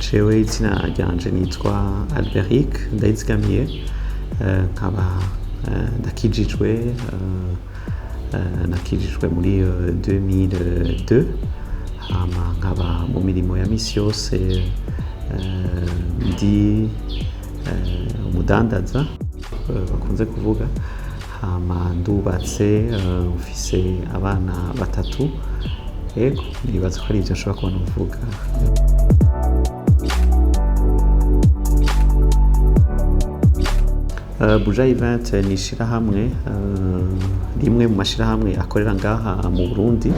jewe izina ryanje nitwa Alberic Ndayizigamiye, nkaba nakijijwe muri 2002, hama nkaba mu mirimo ya misi yose ndi umudandaza bakunze kuvuga, hama ndubatse, mfise abana 3. Yego, nibaza ko ari ivyo nshobora kubona uvuga. Buja Event ni ishirahamwe, rimwe mu mashirahamwe akorera ngaha mu Burundi,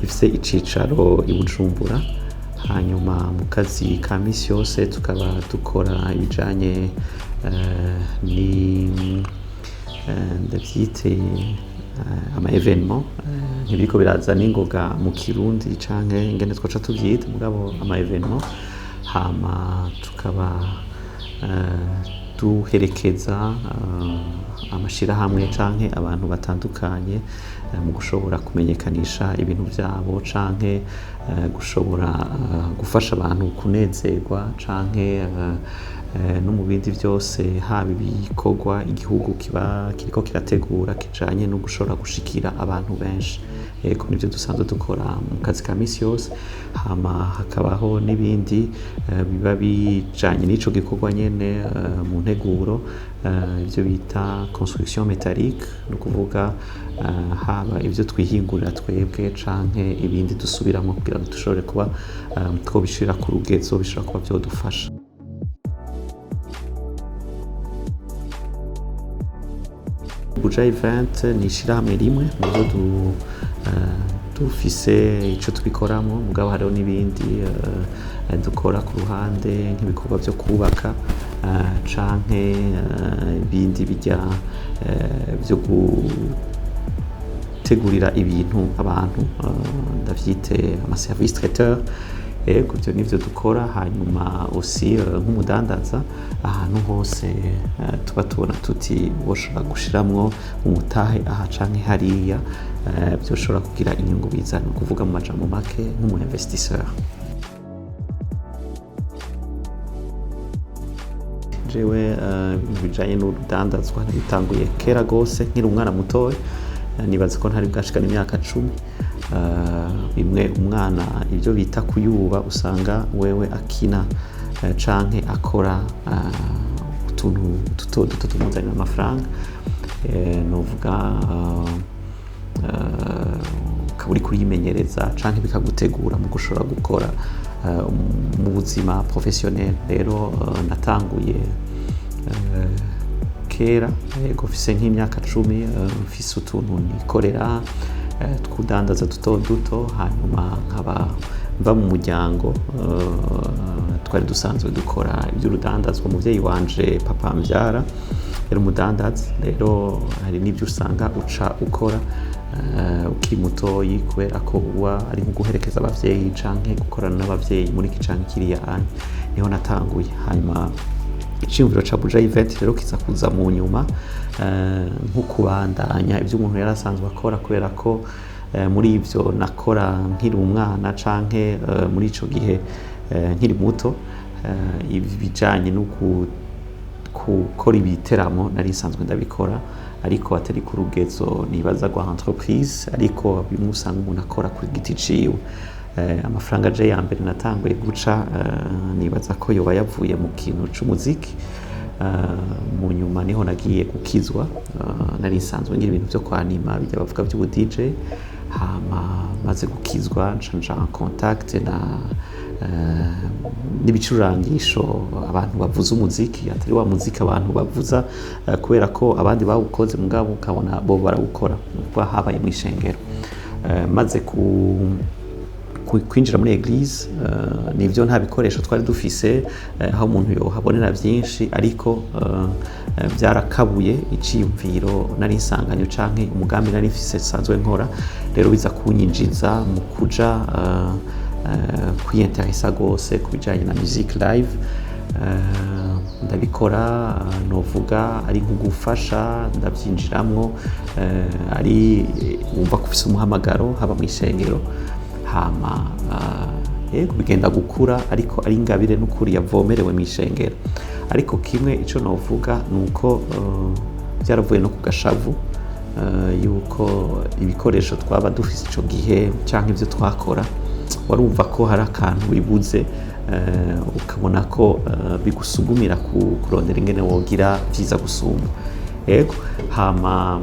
rifise icicaro i Bujumbura. Hanyuma mu kazi ka misi yose tukaba dukora ibijanye ndavyite ama evenement, ntibiriko biraza n'ingoga mu Kirundi canke ingene twoca tuvyita, mugabo ama evenement. Hama tukaba duherekeza amashirahamwe canke abantu batandukanye mu gushobora kumenyekanisha ibintu vyabo, canke gushobora gufasha abantu kunezerwa, canke no mu bindi vyose, haba ibikorwa igihugu kiba kiriko kirategura kijanye no gushobora gushikira abantu benshi. Yego, nivyo dusanzwe dukora mu kazi ka misi yose. Hama hakabaho n'ibindi biba bijanye n'ico gikorwa nyene mu nteguro, ivyo bita construction métallique, no kuvuga haba ivyo twihingurira twebwe canke ibindi dusubiramwo kugira ngo dushobore kuba twobishira ku rugezo bishobora kuba vyodufasha. Buja Event ni ishirahamwe rimwe mu vyo dufise ico tubikoramwo, mugabo hariho n'ibindi dukora ku ruhande nk'ibikorwa vyo kubaka, canke ibindi bijya vyo gutegurira ibintu abantu, ndavyite ama service traiteur. Yego, ivyo nivyo dukora. Hanyuma aussi nk'umudandaza, ahantu hose tuba tubona tuti woshobora gushiramwo umutahe aha canke hariya, vyoshobora kugira inyungu bizana, kuvuga mu majambo make nk'umu investisseur. Jewe ibintu bijanye n'urudandazwa nabitanguye kera gose nkiri umwana mutoya, nibaza ko ntari bwashikana imyaka 10. Bimwe umwana ivyo bita kuyuba, usanga wewe akina canke akora utuntu duto tumuzanira amafaranga, novuga ukaba uriko urimenyereza canke bikagutegura mu gushobora gukora mu buzima professionnel. Rero natanguye kera, yego, mfise nk'imyaka 10, mfise utuntu nikorera twudandaza duto. Hanyuma nkaba mva mu muryango twari dusanzwe dukora ivy'urudandazwa. Umuvyeyi wanje papa mvyara yari umudandaza, rero hari n'ivyo usanga uca ukora ukiri mutoyi, kubera ko uba ari nko guherekeza abavyeyi canke gukorana n'abavyeyi muri iki canke kiriya anye. Niho natanguye. Hanyuma iciyumviro ca Buja Event rero kiza kuza mu nyuma, nko kubandanya ivyo umuntu yari asanzwe akora, kubera ko muri ivyo nakora nkiri umwana canke muri ico gihe nkiri muto, ibijanye no gukora ibiteramo nari nsanzwe ndabikora, ariko atari ku rugezo nibaza rwa entreprise, ariko bimwe usanga umuntu akora ku giti ciwe. Amafaranga aje ya mbere natanguye guca, nibaza ko yoba yavuye mu kintu c'umuziki. Mu nyuma niho nagiye gukizwa, nari nsanzwe ngira ibintu vyo kwanima bijya bavuga vy'ubu DJ. Hama maze gukizwa nca en contact n'ibicurangisho abantu bavuza umuziki, atari wa muziki abantu bavuza kubera ko abandi bawukoze, mugabo ukabona bo barawukora kuko habaye mu ishengero. Maze kwinjira muri eglise, nivyo nta bikoresho twari dufise aho umuntu yohabonera vyinshi, ariko vyarakabuye iciyumviro nari nsanganywe canke umugambi nari mfise sanzwe nkora. Rero biza kunyinjiza mu kuja kwiyinteresa gose ku bijanye na music live. Ndabikora, novuga ari nko gufasha, ndavyinjiramwo, ari wumva ko ufise umuhamagaro haba mu ishengero. Hama bigenda gukura ariko ari ingabire n'ukuri yavomerewe mu ishengero. Ariko kimwe ico novuga nuko byaravuye no ku gashavu yuko ibikoresho twaba dufise ico gihe canke ivyo twakora warumva ko hari akantu bibuze, ukabona ko bigusugumira kurondera ingene wogira vyiza gusumba. Hama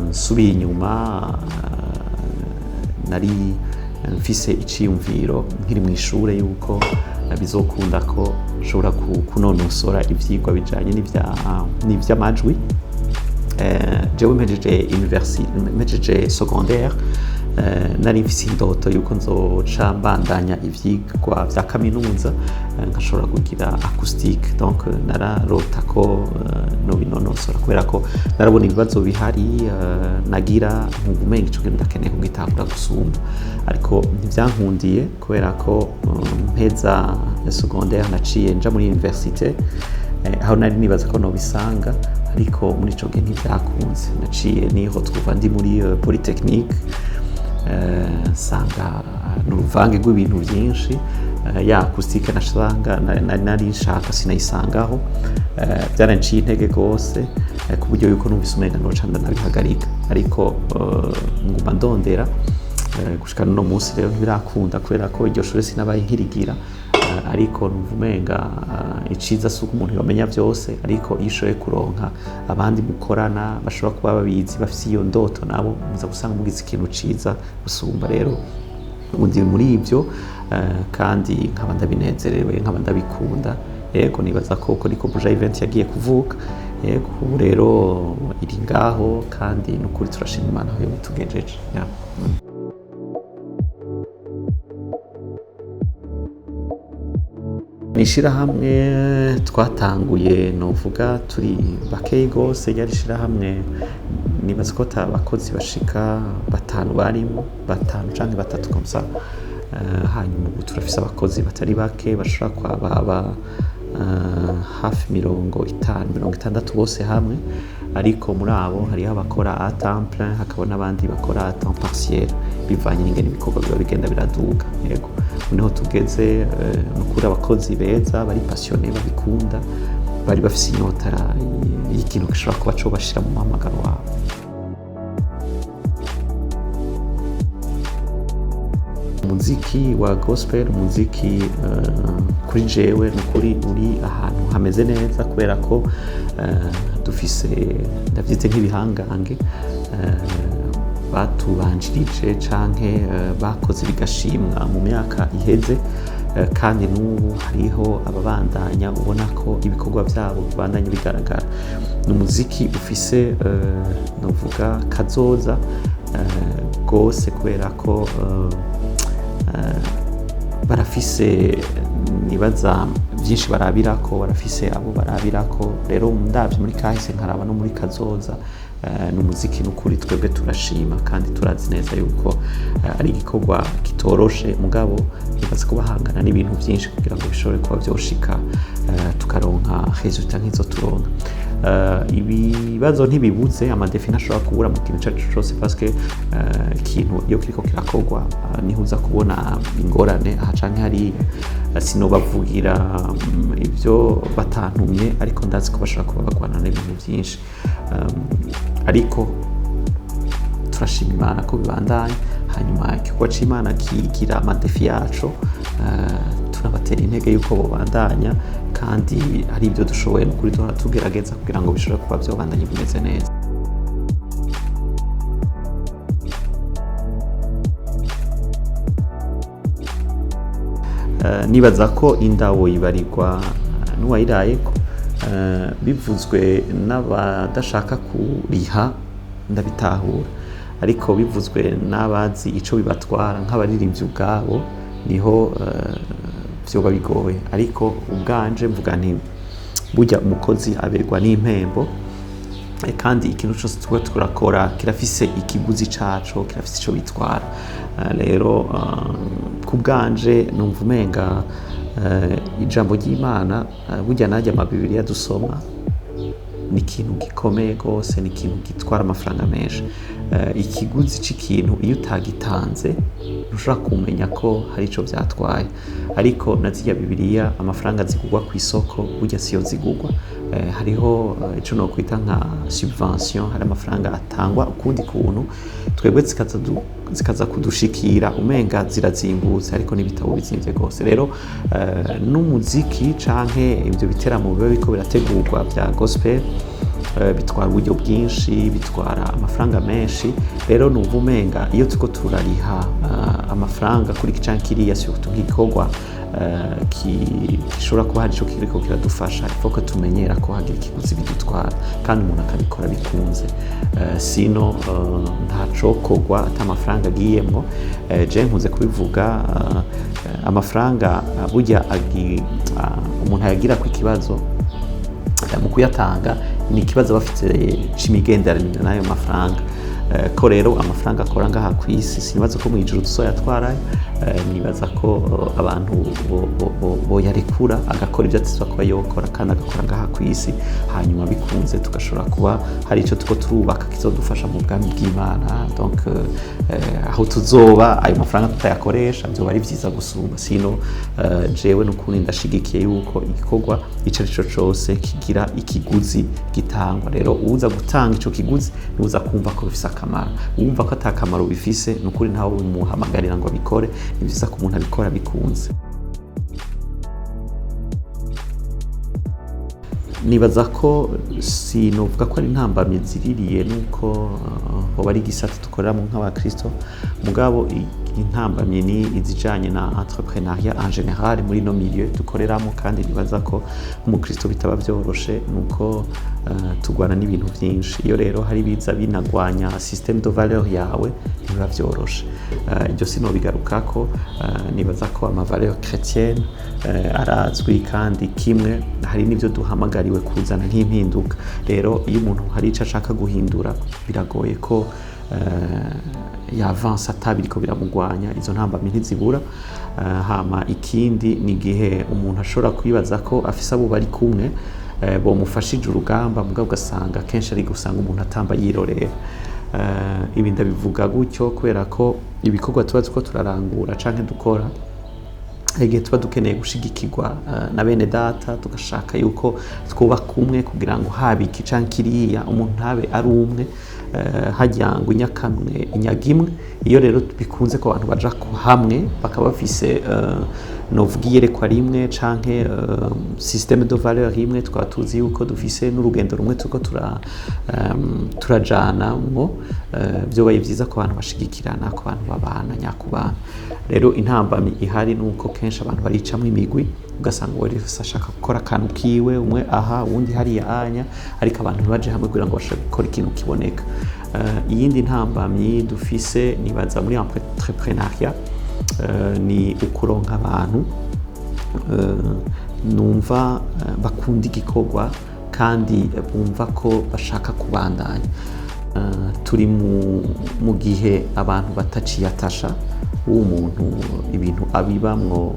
nsubiye inyuma nari mfise iciyumviro nkiri mu ishure yuko bizokunda ko nshobora kunonosora ivyigwa bijanye n'ivy'amajwi. Jewe mpejeje secondaire, nari mfise indoto yuko nzoca mbandanya ivyigwa vya kaminuza nkashobora kugira acoustique, donc nararota ko nobinonosora kubera ko narabona ibibazo bihari nagira nkumenga ico kintu ndakeneye kugitangura gusumba, ariko ntivyankundiye kubera ko mpeza secondaire naciye nja muri université aho nari nibaza ko nobisanga, ariko muri ico gihe ntivyakunze. Naciye niho twuva ndi muri polytechnique, nsanga n'uruvange rw'ibintu byinshi, ya acoustique nasanga nari nshaka sinayisangaho, byaranciye intege rwose ku buryo yuko numvise umenga noca ndanabihagarika, ariko nguma ndondera gushika no munsi rero ntibirakunda kubera ko iryo shure sinabaye nkirigira, ariko numva umenga iciza suko umuntu yomenya byose, ariko iyo ushoboye kuronka abandi mukorana bashobora kuba babizi bafise iyo ndoto nabo muza gusanga mugize ikintu ciza gusumba. Rero undi muri ibyo kandi nkaba ndabinezerewe, nkaba ndabikunda. Nibaza ko niko Buja Event yagiye kuvuka. Ubu rero iri ngaho kandi n'ukuri turashima Imana aho yabitugejeje. Nishirahamwe twatanguye novuga turi bakeyi gose, ryari shirahamwe nibaza ko abakozi bashika 5 barimo, 5 canke 3 komsa. Hanyuma ubu turafise abakozi batari bake bashobora kwaba hafi 50-60 bose hamwe, ariko muri abo hariho abakora à temps plein hakaba n'abandi bakora à temps partiel bivanye n'ingene ibikorwa biba bigenda biraduga. Niho tugeze nukuri abakozi beza bari passionné babikunda, bari bafise inyota y'ikintu gishobora kuba co bashira mu muhamagaro wabo. Umuziki wa gospel, umuziki kuri jewe nukuri uri ahantu hameze neza kubera ko dufise ndavyite nk'ibihangange batubanjirije canke bakoze bigashimwa mu myaka iheze, kandi n'ubu hariho ababandanya ubona ko ibikorwa vyabo bibandanya bigaragara. N'umuziki ufise novuga kazoza gose kubera ko barafise nibaza byinshi barabirako, barafise abo barabirako. Rero ndavye muri kahise nkaraba no muri kazoza, n'umuziki n'ukuri twebwe turashima kandi turazi neza yuko ari igikorwa kitoroshe, mugabo nibaza ko bahangana n'ibintu byinshi kugira ngo bishobore kuba vyoshika tukaronka resultat nk'izo turonka. Ibibazo ntibibuze, amadefi ntashobora kubura mu kintu cacu cose parce que ikintu iyo kiriko kirakorwa niho uza kubona ingorane aha canke hariya. Sinobavugira ibyo batantumye, ariko ndazi ko bashobora kuba bagwana n'ibintu byinshi, ariko turashima Imana ko bibandanya. Hanyuma igikorwa c'Imana kigira amadefi yacu, turabatera intege yuko bobandanya, kandi hari ibyo dushoboye n'ukuri duhora tugerageza kugira ngo bishobore kuba vyobandanya bimeze neza. Nibaza ko indawo ibarirwa n'uwayirayeko, bivuzwe n'abadashaka kuriha ndabitahura, ariko bivuzwe n'abazi ico bibatwara nk'abaririmbyi ubwabo niho vyoba bigoye. Ariko ubwanje mvuga nti burya umukozi aberwa n'impembo, kandi ikintu cyose tuba turakora kirafise ikiguzi caco, kirafise ico bitwara. Rero ku bwanje numva umenga ijambo ry'Imana burya najya amabibiri dusoma ni ikintu gikomeye gose, ni ikintu gitwara amafaranga menshi. ikiguzi c'ikintu iyo utagitanze ntushobora kumenya ko hari ico vyatwaye, ariko na zirya Bibiliya amafaranga zigurwa ku isoko burya siyo zigurwa. Hariho ico nokwita nka subvention, hari amafaranga atangwa ukundi kuntu twebwe zikaza kudushikira umenga zirazimbutse, ariko n'ibitabo bizimvye gose. Rero n'umuziki canke ivyo biteramo biba biriko birategurwa vya gospel bitwara uburyo bwinshi, bitwara amafaranga menshi. Rero numva umenga iyo turiko turariha amafaranga kuri canke kiriya surtout nk'igikorwa gishobora kuba hari ico kiriko kiradufasha, il faut que tumenyera ko hagira ikiguzi bidutwara kandi umuntu akabikora bikunze, sino ntacokorwa ata amafaranga agiyemwo. Je nkunze kubivuga, amafaranga burya umuntu ayagira ku ikibazo mu kuyatanga ni ikibazo bafite c'imigenderanire n'ayo mafaranga, ko rero amafaranga akora ngaha ku isi sinibaza ko mw'ijuru tuzoyatwarayo. Nibaza ko abantu boyarekura agakora ibyo atizwa kuba yokora kandi agakora ngaha ku isi, hanyuma bikunze tugashobora kuba hari ico tuko turubaka kizodufasha mu bwami bw'Imana. Donc aho tuzoba ayo mafaranga tutayakoresha byoba ari vyiza gusumba, sino jewe n'ukuri ndashigikiye yuko igikorwa ico arico cose kigira ikiguzi gitangwa. Rero uza gutanga ico kiguzi nuza kumva ko bifise akamaro, wumva ko atakamaro bifise n'ukuri ntawe umuhamagarira ngo abikore. Ni vyiza ko umuntu abikora bikunze. Nibaza ko sinovuga ko ari intambamyi ziririye nuko hoba ari igisata dukoreramo nk'abakristo, mugabo intambamyi ni izijanye na entrepreneuriat en général muri no milieu dukoreramo, kandi nibaza ko nk'umukristo bitaba vyoroshe nuko tugwana n'ibintu vyinshi. Iyo rero hari biza binagwanya système de valeur yawe ntibiba vyoroshe. Ibyo sinobigarukako. Nibaza ko ama valeur chrétienne arazwi, kandi kimwe hari n'ivyo duhamagariwe kuzana nk'impinduka. Rero iyo umuntu hari ico ashaka guhindura biragoye ko yavansa atabiriko biramugwanya, izo ntambamyi ntizibura. Hama ikindi ni igihe umuntu ashobora kwibaza ko afise abo bari kumwe bomufashije urugamba, mugabo ugasanga kenshi ari gusanga umuntu atamba yirorera. Ibi ndabivuga gutyo kubera ko ibikorwa tuba turiko turarangura canke dukora igihe tuba dukeneye gushigikirwa na bene data, tugashaka yuko twubaka umwe kugira ngo habe iki canke kiriya, umuntu ntabe ari umwe, hajya ngo inyakamwe inyaga imwe. Iyo rero bikunze ko abantu baja hamwe bakaba bafise novuga iyerekwa rimwe canke système de valeur imwe, tukaba tuzi yuko dufise n'urugendo rumwe turiko turajana mwo, vyobaye vyiza ko abantu bashigikirana, ko abantu babana nyakubana. Rero intambamyi ihari nuko kenshi abantu baricamwe imigwi, ugasanga uwo wese ashaka gukora akantu kiwe, umwe aha uwundi hariya anya, ariko abantu ntibaje hamwe kugira ngo bashobore gukora ikintu kiboneka. Iyindi ntambamyi dufise nibaza muri entrepreneuriat ni ukuronka abantu numva bakunda igikorwa kandi bumva ko bashaka kubandanya. Turi mu gihe abantu bataciyatasha umuntu ibintu abibamwo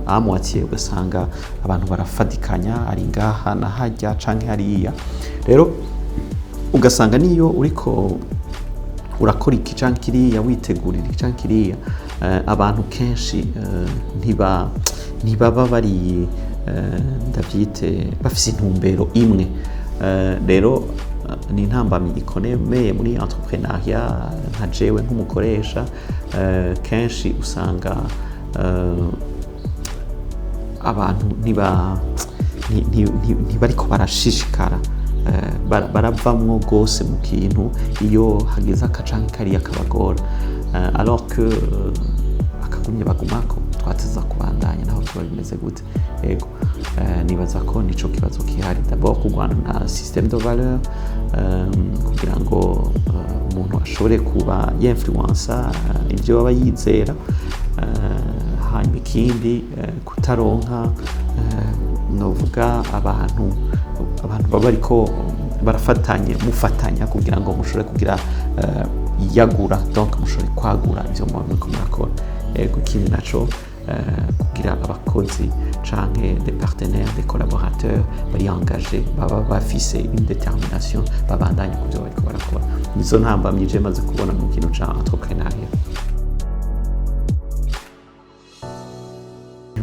amwatiye, ugasanga abantu barafadikanya ari ngaha na hajya canke hariya. Rero ugasanga niyo uriko urakora iki canke kiriya, witegurira iki canke kiriya, abantu kenshi ntibaba bari ndavyite bafise intumbero imwe. Rero ni intambamyi ikomeye muri entrepreneuriat. Nka jewe nk'umukoresha kenshi usanga abantu ntibariko barashishikara, baravamwo gose mu kintu iyo hageze akacanke kariya kabagora, alors que akagumye bagumako twateza kubandanya naho tuba bimeze gute. Yego, nibaza ko nico kibazo kihari, d'abord kugwana na système de valeur kugira ngo umuntu ashobore kuba y'influencer ivyo aba yizera. Hanyuma ikindi kutaronka novuga abantu baba bariko mufatanya kugira ngo mushobore kugira yagura, donc mushobore kwagura ivyo muriko murakora. Yego, ikindi naco kugira abakozi canke des partenaires des collaborateurs bari engagés baba bafise une détermination babandanye kuvyo bariko barakora. Nizo ntambamye je maze kubona mu kintu ca entrepreneuriat.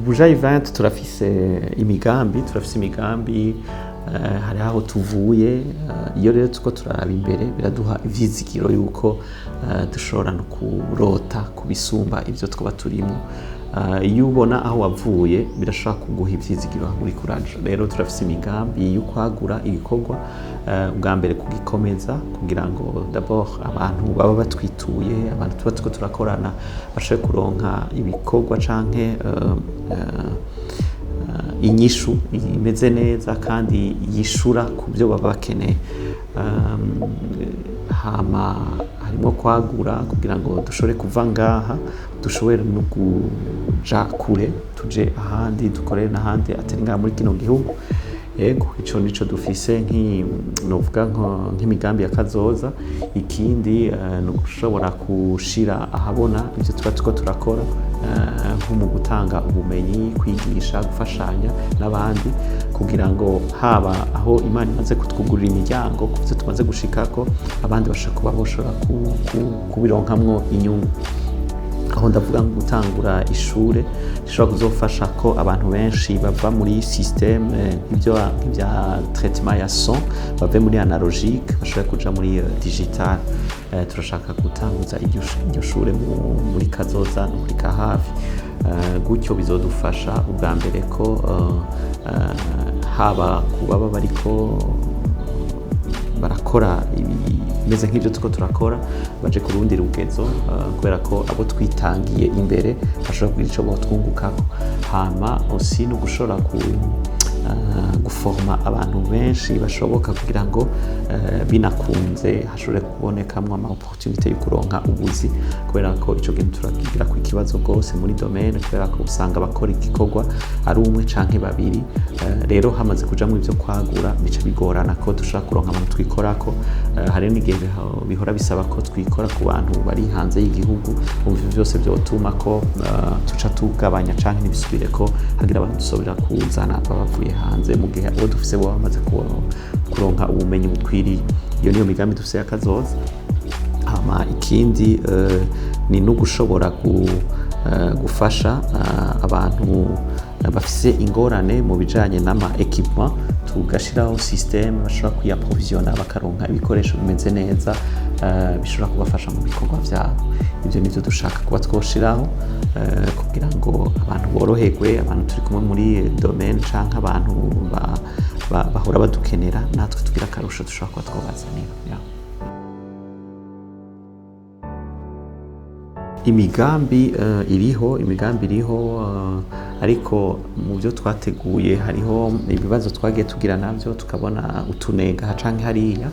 Buja Event turafise imigambi hari aho tuvuye, iyo rero tuko turaraba imbere biraduha ivyizigiro yuko dushobora no kurota kubisumba ivyo twaba turimo. Iyo ubona aho wavuye birashobora kuguha ivyizigiro muri kuraje. Rero turafise imigambi yo kwagura ibikorwa, ubwa mbere kugikomeza kugira ngo d'abord abantu baba batwituye, abantu tuba tuko turakorana bashobore kuronka ibikorwa canke inyishu imeze neza kandi yishura ku byo baba bakeneye. Hama harimo kwagura kugira ngo dushobore kuva ngaha dushobore no kuja kure tuje ahandi dukorere n'ahandi atari ngaha muri kino gihugu. Yego ico nico dufise novuga nk'imigambi ya kazoza. Ikindi no gushobora kushira ahabona ivyo tuba tuko turakora, nko mu gutanga ubumenyi, kwigisha, gufashanya n'abandi kugira ngo haba aho Imana imaze kutwugurira imiryango kuvyo tumaze gushikako abandi bashobora kuba boshobora kubironkamwo inyungu. Aho ndavuga ngo gutangura ishure rishobora kuzofasha ko abantu benshi bava muri systeme nk'ibya traitement ya son bave muri analogique bashobora kuja muri digital. Turashaka gutanguza iryo shure muri kazoza no muri kahafi, gutyo bizodufasha ubwa mbere ko haba kubaba bariko barakora bimeze nk'ibyo tuko turakora baje ku rundi rugezo, kubera ko abo twitangiye imbere bashobora kugira ico botwungukako. Hama aussi no gushobora guforma abantu benshi bashoboka kugira ngo binakunze hashobore kubonekamwo ama opportunité yo kuronka ubuzi, kubera ko ico kintu turakigira ku ikibazo gose muri domaine, kubera ko usanga bakora igikorwa ari umwe canke babiri. Rero hamaze kuja mu ivyo kwagura bica bigorana ko dushobora kuronka abantu twikorako. Hari n'igihe bihora bisaba ko twikora ku bantu bari hanze y'igihugu, ivyo byose byotuma ko tuca tugabanya canke ntibisubire ko hagira abantu dusobera kuzana babavuye hanze mu gihe abo dufise bo bamaze kuronka ubumenyi bukwiriye. Iyo niyo migambi dufise y'akazoza. Hama ikindi ni no gushobora gufasha abantu bafise ingorane mu bijanye n'ama equipment, tugashiraho systeme bashobora kuyaprovisiona bakaronka ibikoresho bimeze neza bishobora kubafasha mu bikorwa vyabo. Ivyo nivyo dushaka kuba twoshiraho kugira ngo abantu boroherwe, abantu turi kumwe muri domaine canke abantu bahora badukenera natwe tugira akarusho dushobora kuba twobazanira. Imigambi iriho ariko mu byo twateguye hariho ibibazo twagiye tugira navyo tukabona utunega canke hariya.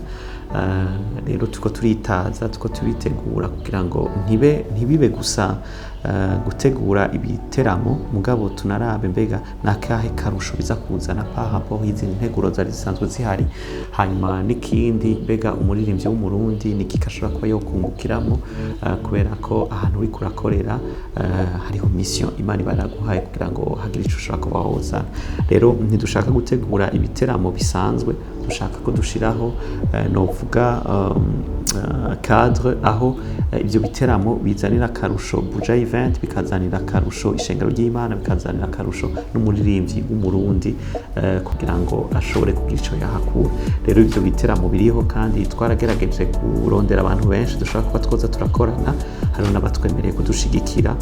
Rero tuko turitaza tuko turitegura kugira ngo ntibibe gusa gutegura ibiteramo, mugabo tunarabe mbega nakahe karusho biza kuzana pahapo izi nteguro zari zisanzwe zihari. Hanyuma n'ikindi mbega umuririmbyi w'umurundi niki kashobora kuba yokungukiramo, kubera ko ahantu uri kurakorera hariho mission Imana baraguhaye kugira ngo hagire ico ushaka kuba wozana. Rero ntidushaka gutegura ibiteramo bisanzwe, dushaka ko dushiraho novuga cadre aho ibyo biteramo bizanira akarusho Buja Event, bikazanira akarusho ishengero ry'Imana, bikazanira akarusho n'umuririmbyi w'umurundi kugira ngo ashobore kugira ico yahakura. Rero ibyo biteramo biriho kandi twaragerageje kurondera abantu benshi dushobora kuba twoza turakorana. Hari n'abatwemereye kudushigikira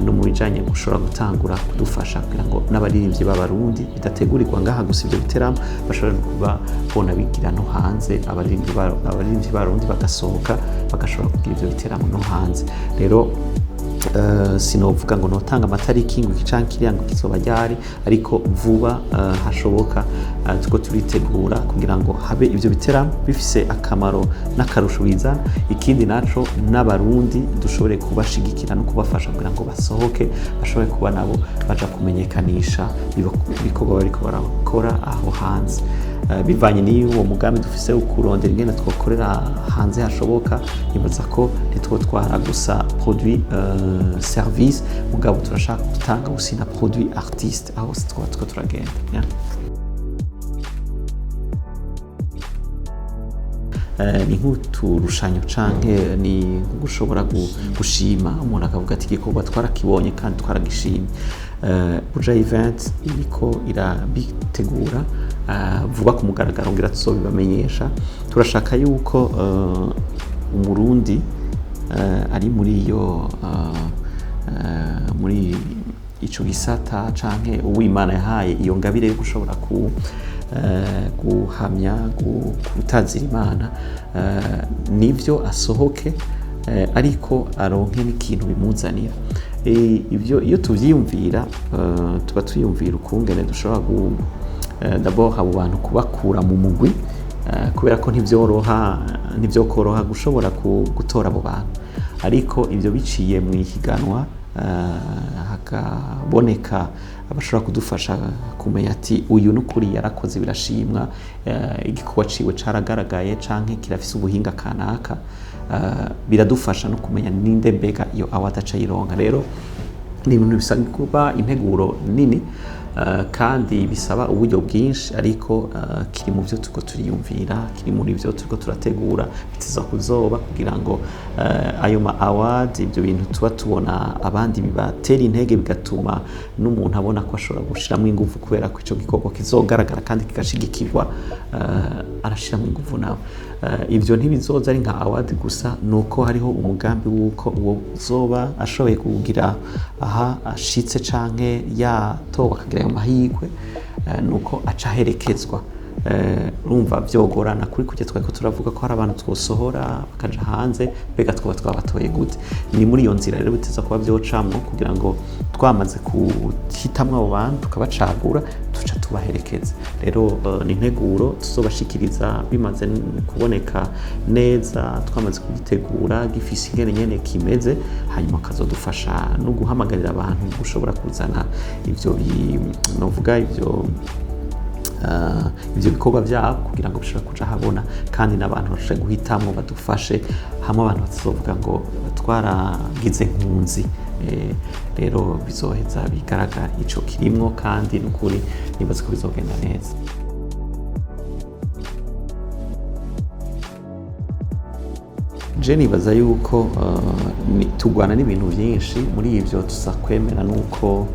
no mu bijanye gushobora gutangura kudufasha kugira ngo n'abaririmbyi b'abarundi bidategurirwa ngaha gusa ibyo biteramo bashobora kuba bona bigira no hanze, abaririmbyi b'abarundi bagasohoka bagashobora kugira ibyo biteramo no hanze. Rero sinovuga ngo notanga amatariki ngo canke kiriya ngo kizoba ryari, ariko vuba hashoboka tuko turitegura kugira ngo habe ivyo biteramo bifise akamaro n'akarusho bizana. Ikindi naco n'abarundi dushobore kubashigikira no kubafasha kugira ngo basohoke bashobore kuba nabo baja kumenyekanisha ibikorwa bariko barakora aho hanze. bivanye n'uwo mugambi dufise wo kurondera ingene twokorera hanze hashoboka, nibaza ko ntitwotwara gusa produit service, mugabo turashaka gutanga aussi na produit artiste aho twaba turagenda. Ni nk'uturushanyo canke ni gushobora gushima umuntu akavuga ati igikorwa twarakibonye kandi twaragishimye. Buja Event iriko irabitegura vuba ku mugaragaro ngira tuzobibamenyesha. Turashaka yuko umurundi ari muri iyo muri ico gisata canke uw'Imana yahaye iyo ngabire yo gushobora guhamya gutazira Imana, nivyo asohoke ariko aronke n'ikintu bimuzanira. Ivyo iyo tuvyiyumvira tuba tuyumvira ukungene dushobora d'abord abo bantu kubakura mu mugwi, kubera ko ntivyokoroha gushobora gutora abo bantu, ariko ivyo biciye mu ihiganwa hakaboneka abashobora kudufasha kumenya ati uyu n'ukuri yarakoze birashimwa, igikorwa ciwe caragaragaye canke kirafise ubuhinga kanaka, biradufasha no kumenya ninde mbega iyo award aca yironka. Rero ni ibintu bisaba kuba integuro nini kandi bisaba uburyo bwinshi, ariko kiri mu byo turiko turiyumvira, kiri muri byo turiko turategura bitiza kuzoba kugira ngo ayo ma award, ibyo bintu tuba tubona abandi bibatera intege, bigatuma n'umuntu abona ko ashobora gushiramo ingufu kubera ko ico gikorwa kizogaragara kandi kigashigikirwa, arashiramo ingufu nawe. Ivyo ntibizoza ari nka award gusa, nuko hariho umugambi wuko uwo zoba ashoboye kugira aha ashitse canke yatoba akagira ayo mahirwe, nuko aca herekezwa. Urumva vyogorana kuri kujya twako turavuga ko hari abantu twosohora bakaja hanze, mbega twabatoye gute. Ni muri iyo nzira rero biteza kuba vyocamwo kugira ngo twamaze kuhitamwo abo bantu tukabacagura tuca tubaherekeza. Rero ni integuro tuzobashikiriza bimaze kuboneka neza, twamaze kugitegura gifise ingene nyene kimeze, hanyuma kazodufasha no guhamagarira abantu gushobora kuzana ivyo novuga ivyo bikorwa byabo kugira ngo bishobore kuja habona, kandi n'abantu bashobore guhitamwo badufashe hamwe, abantu batazovuga ngo twaragize nkunzi. Rero bizoheza bigaragara ico kirimwo, kandi n'ukuri nibaza ko bizogenda neza. Je nibaza yuko tugwana n'ibintu byinshi, muri ivyo tuza kwemera nuko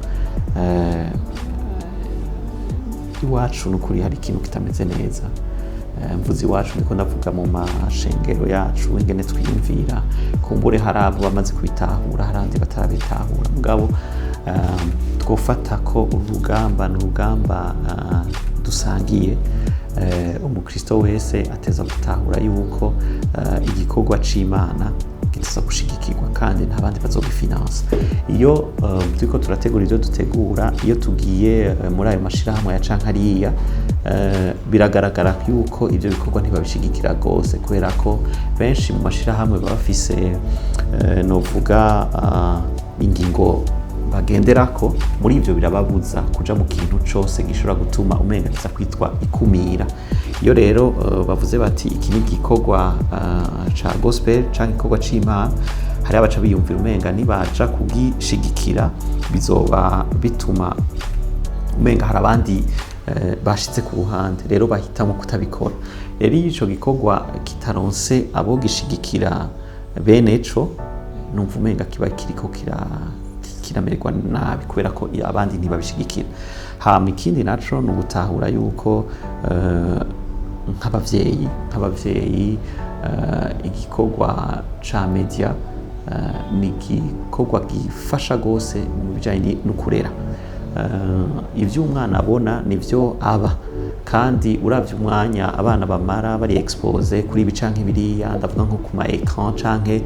iwacu n'ukuri hari ikintu kitameze neza. Mvuze iwacu niko ndavuga mu mashengero yacu, ingene twiyumvira, kumbure hari abo bamaze kubitahura, hari abandi batarabitahura, mugabo twofata ko urugamba dusangiye. Umukristo wese ateza gutahura yuko igikorwa c'Imana giteza gushigikirwa kandi ntabandi bazogifinansa. Iyo turiko turategura ivyo dutegura, iyo tugiye muri ayo mashirahamwe ya canke hariya, biragaragara yuko ivyo bikorwa ntibabishigikira gose, kubera ko benshi mu mashirahamwe baba bafise novuga ingingo bagenderako. Muri ivyo birababuza kuja mu kintu cose gishobora gutuma umenga kiza kwitwa ikumira. Iyo rero bavuze bati iki ni igikorwa ca gospel canke igikorwa c'Imana, hari abaca biyumvira umenga nibaja kugishigikira bizoba bituma umenga hari abandi bashitse ku ruhande, rero bahitamo kutabikora. Rero iyo ico gikorwa kitaronse abo gishigikira bene co, numva umenga kiba kiriko kiramererwa nabi kubera ko abandi ntibabishigikira. Hama ikindi naco ni ugutahura yuko nk'abavyeyi igikorwa ca media ni igikorwa gifasha gose mu bijanye no kurera. Ivyo umwana abona nivyo aba, kandi uravye umwanya abana bamara bari expose kuri ibi canke biriya, ndavuga nko ku ma écran canke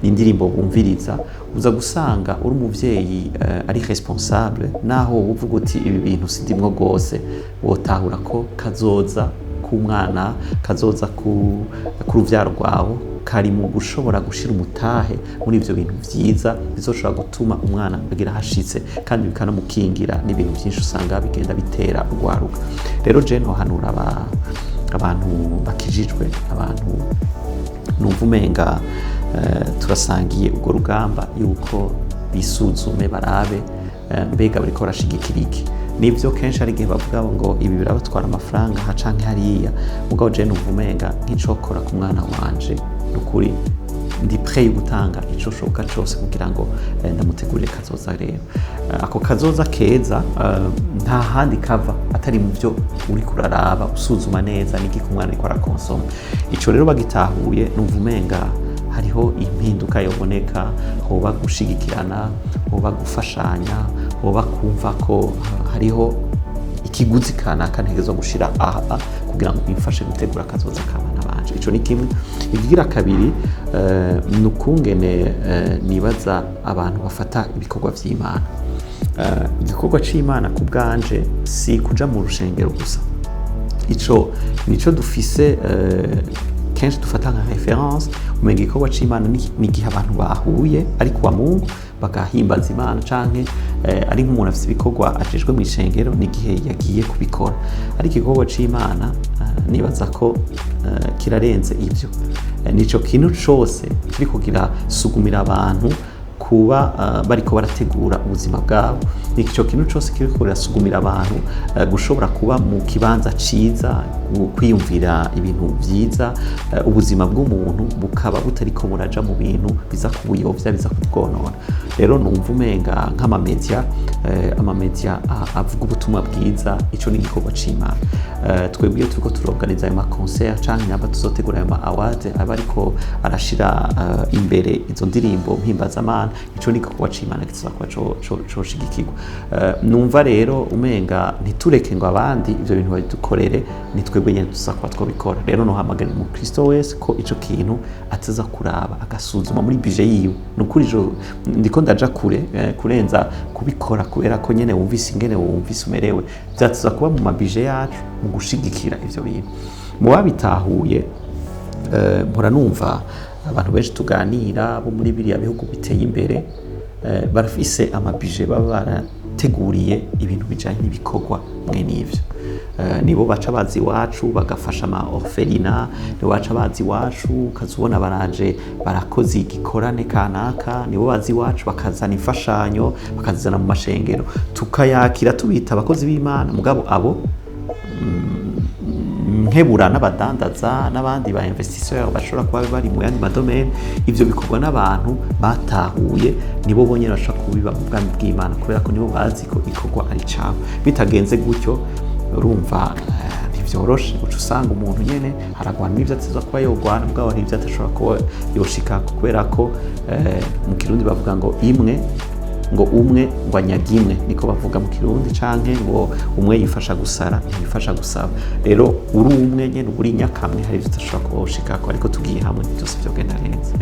indirimbo bumviriza, uza gusanga uri umuvyeyi ari responsable, naho uvuga uti ibi bintu sindimwo gose, wotahura ko kazoza k'umwana, kazoza ku ruvyaro rwawe kari mu gushobora gushira umutahe muri ivyo bintu vyiza bizoshobora gutuma umwana agira hashitse kandi bikanamukingira n'ibintu byinshi usanga bigenda bitera urwaruka. Rero je nohanura abantu bakijijwe, abantu numva umenga turasangiye urwo rugamba yuko bisuzume barabe mbega bariko barashigikira iki. Nibyo kenshi ari igihe bavuga ngo ibi birabatwara amafaranga ha canke hariya, mugabo je numva umenga nk'icokora ku mwana wanje n'ukuri ndi prêt gutanga ico shoka cose kugira ngo ndamutegurire kazoza. Rero ako kazoza keza nta handi kava atari mu byo uri kuraraba usuzuma neza niki ku mwana ariko arakonsoma. Ico rero bagitahuye numva umenga hariho impinduka yoboneka, hoba gushigikirana, hoba gufashanya, hoba kumva ko hariho ikiguzi kanaka ntegezo gushira aha kugira ngo bimfashe gutegura kazoza k'abana banje. Ico ni kimwe. Ikigira kabiri nukungene nibaza abantu bafata ibikorwa vy'Imana. Igikorwa c'Imana ku bwanje si kuja mu rushengero gusa. Ico nico dufise kenshi dufata nka reference. Umenga igikorwa c'Imana ni gihe abantu bahuye ari kuwa Mungu bagahimbaza Imana, canke ari nk'umuntu afite ibikorwa ajejwe mu ishengero ni gihe yagiye kubikora. Ari igikorwa c'Imana nibaza ko kirarenze ivyo. Nico kintu cose kiri kugira sugumira abantu kuba bariko barategura ubuzima bwabo. Nico kintu cose kiri kurasugumira abantu gushobora kuba mu kibanza ciza, kwiyumvira ibintu vyiza, ubuzima bw'umuntu bukaba butariko buraja mu bintu biza kubuyovya, biza kubwonona. Rero numva umenga nk'amamedia avuga ubutumwa bwiza, ico ni igikorwa c'Imana. Twebwe turiko turoganiza ayo maconcert canke naba tuzotegura ayo ma-award aba ariko arashira imbere izo ndirimbo mpimbazamana, ico ni igikorwa c'Imana kizakuba coshigikirwa. Numva rero umenga ntitureke ngo abandi ivyo bintu badukorere, ni twebwe nyene tuzakuba twobikora. Rero nohamagarira mu Kristo wese ko ico kintu ateza kuraba agasuzuma muri budget yiwe. Nukuri ndiko ndaja kure kurenza kubikora kubera ko nyene wumvise ingene wumvise umerewe, byatuza kuba mu mabije yacu mu gushigikira ivyo bintu. Mu babitahuye mpora numva abantu benshi tuganira bo muri biriya bihugu biteye imbere barafise amabije baba barateguriye ibintu bijanye n'ibikorwa mwe n'ivyo. Nibo baca bazi iwacu bagafasha ama orphelina, nibo baca bazi iwacu ukazubona baraje barakoze igikorane kanaka, nibo bazi iwacu bakazana imfashanyo bakazizana mu mashengero tukayakira tubita abakozi b'Imana. Mugabo abo nkebura n'abadandaza n'abandi ba investisseurs bashobora kuba bari mu yandi madomene, ivyo bikorwa n'abantu batahuye, nibo bonyene bashaka kubiba mu bwami bw'Imana kubera ko nibo bazi ko ikorwa ari cabo. Bitagenze gutyo urumva ntivyoroshe, uca usanga umuntu nyene haragwana n'ivyo ateza kuba yogwana, mugabo hari ivyo atashobora kuba yoshika kubera ko mu Kirundi bavuga ngo umwe ngo anyaga imwe, niko bavuga mu Kirundi, canke ngo umwe yifasha gusara ntiyifasha gusaba. Rero uri umwe nyene uri nyakamwe hari ivyo utashobora kuba woshikako, ariko tugiye hamwe byose vyogenda neza.